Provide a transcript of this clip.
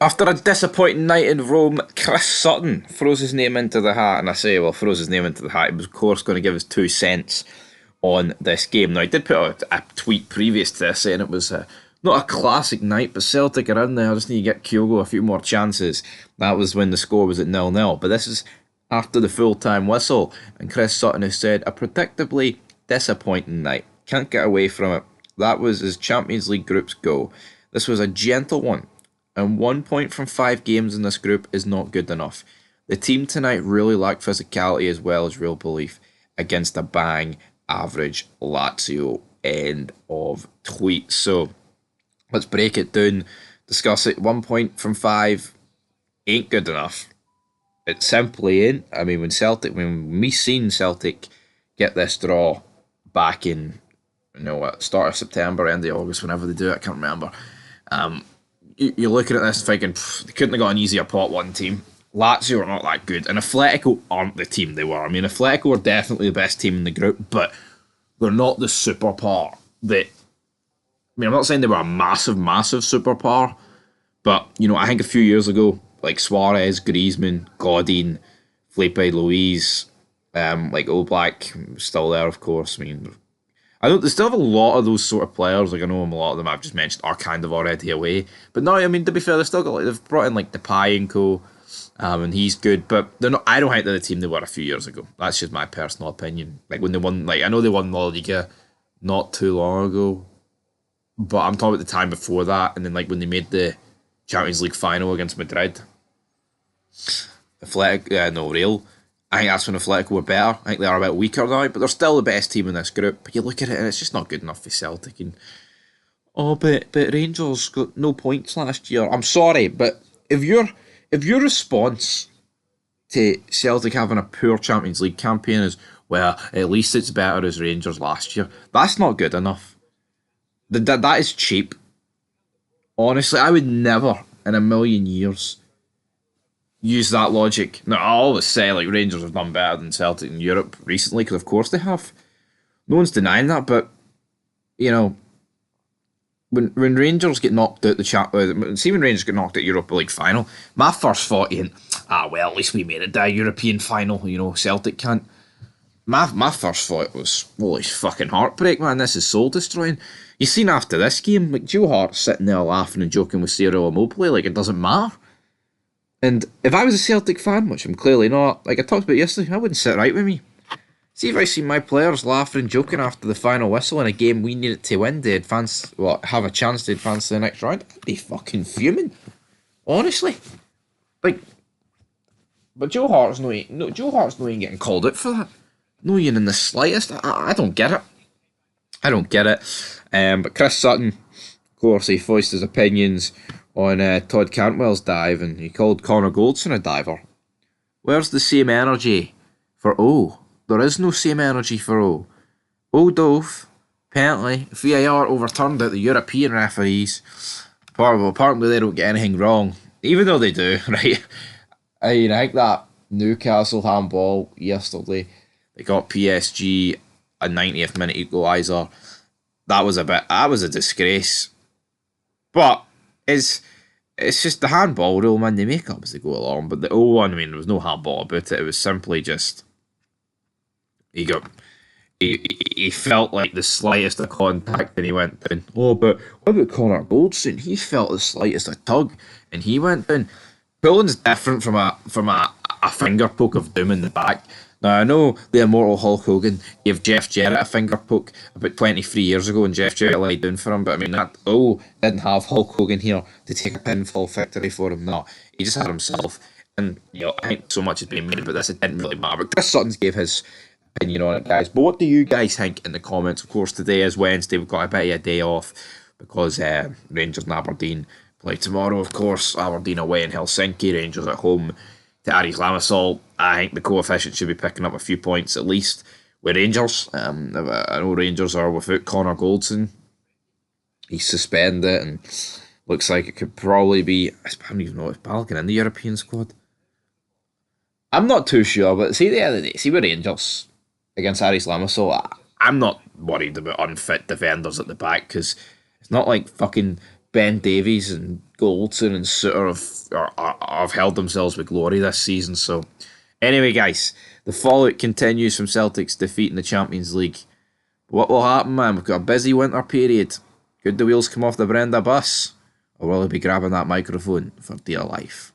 After a disappointing night in Rome, Chris Sutton throws his name into the hat, and I say, well, throws his name into the hat. He was, of course, going to give us 2 cents on this game. Now, I did put a tweet previous to this saying it was not a classic night, but Celtic are in there. I just need to get Kyogo a few more chances. That was when the score was at 0-0. But this is after the full-time whistle, and Chris Sutton has said, a predictably disappointing night. Can't get away from it. That was as Champions League groups go. This was a gentle one, and 1 point from 5 games in this group is not good enough. The team tonight really lacked physicality as well as real belief against a bang average Lazio. End of tweet. So let's break it down, discuss it. 1 point from 5 ain't good enough. It simply ain't. I mean, when we seen Celtic get this draw back in, start of September, end of August, whenever they do it, I can't remember. You're looking at this thinking, they couldn't have got an easier pot one team. Lazio are not that good, and Atletico aren't the team they were. I mean, Atletico are definitely the best team in the group, but they're not the superpower that. I mean, I'm not saying they were a massive, massive superpower, but I think a few years ago, like Suarez, Griezmann, Godin, Felipe Luis, like Oblak, still there, of course. I mean, I don't. They still have a lot of those sort of players. Like I know a lot of them I've just mentioned are kind of already away. But no, I mean to be fair, they've still got they've brought in like Depay and co, and he's good. But they're not. I don't think they're the team they were a few years ago. That's just my personal opinion. Like when they won, like I know they won La Liga not too long ago, but I'm talking about the time before that, and then like when they made the Champions League final against Madrid. Athletic, no, Real. I think that's when Atletico were better. I think they are a bit weaker now, but they're still the best team in this group. But you look at it and it's just not good enough for Celtic. And but Rangers got no points last year. I'm sorry, but if your response to Celtic having a poor Champions League campaign is well, at least it's better as Rangers last year, that's not good enough. That is cheap. Honestly, I would never in a million years use that logic. Now, I always say like Rangers have done better than Celtic in Europe recently because of course they have. No one's denying that, but you know when Rangers get knocked out the see when Rangers get knocked out Europa League final, my first thought ain't well at least we made it to a European final. Celtic can't. My first thought was holy fucking heartbreak, man. This is soul destroying. You seen after this game, like Joe Hart sitting there laughing and joking with Cyril Immobile, like it doesn't matter. And if I was a Celtic fan, which I'm clearly not, like I talked about yesterday, I wouldn't sit right with me. See if I see my players laughing and joking after the final whistle in a game we needed to win to advance, well, have a chance to advance to the next round, I'd be fucking fuming. Honestly. Like, but Joe Hart's not even getting called out for that. No even in the slightest. I don't get it. I don't get it. But Chris Sutton, of course, he voiced his opinions on Todd Cantwell's dive, and he called Connor Goldson a diver. Where's the same energy for O? There is no same energy for O. O Dove, apparently, VAR overturned out the European referees. Apparently they don't get anything wrong, even though they do, right? I think that Newcastle handball yesterday, they got PSG a 90th minute equaliser. That was a disgrace. But it's just the handball rule, man. They make up as they go along. But the O one, I mean, there was no handball about it. It was simply just he felt like the slightest of contact and he went down. Oh, but what about Connor Goldson? He felt the slightest of tug and he went down. Pulling's different from a finger poke of doom in the back. Now, I know the immortal Hulk Hogan gave Jeff Jarrett a finger poke about 23 years ago and Jeff Jarrett laid down for him, but I mean, that didn't have Hulk Hogan here to take a pinfall victory for him. No, he just had himself. And, I think so much has been made about this, it didn't really matter. But Chris Sutton's gave his opinion on it, guys. But what do you guys think in the comments? Of course, today is Wednesday, we've got a bit of a day off because Rangers and Aberdeen play tomorrow, of course. Aberdeen away in Helsinki, Rangers at home to Aris Limassol. I think the coefficient should be picking up a few points at least with Rangers. I know Rangers are without Connor Goldson. He's suspended and looks like it could probably be, I don't even know if Balogun in the European squad. I'm not too sure, but see the other day, see with Rangers against Aris Limassol, I'm not worried about unfit defenders at the back because it's not like fucking Ben Davies and Goldson and Sutter have held themselves with glory this season. So, anyway, guys, the fallout continues from Celtic's defeat in the Champions League. What will happen, man? We've got a busy winter period. Could the wheels come off the Brenda bus? Or will he be grabbing that microphone for dear life?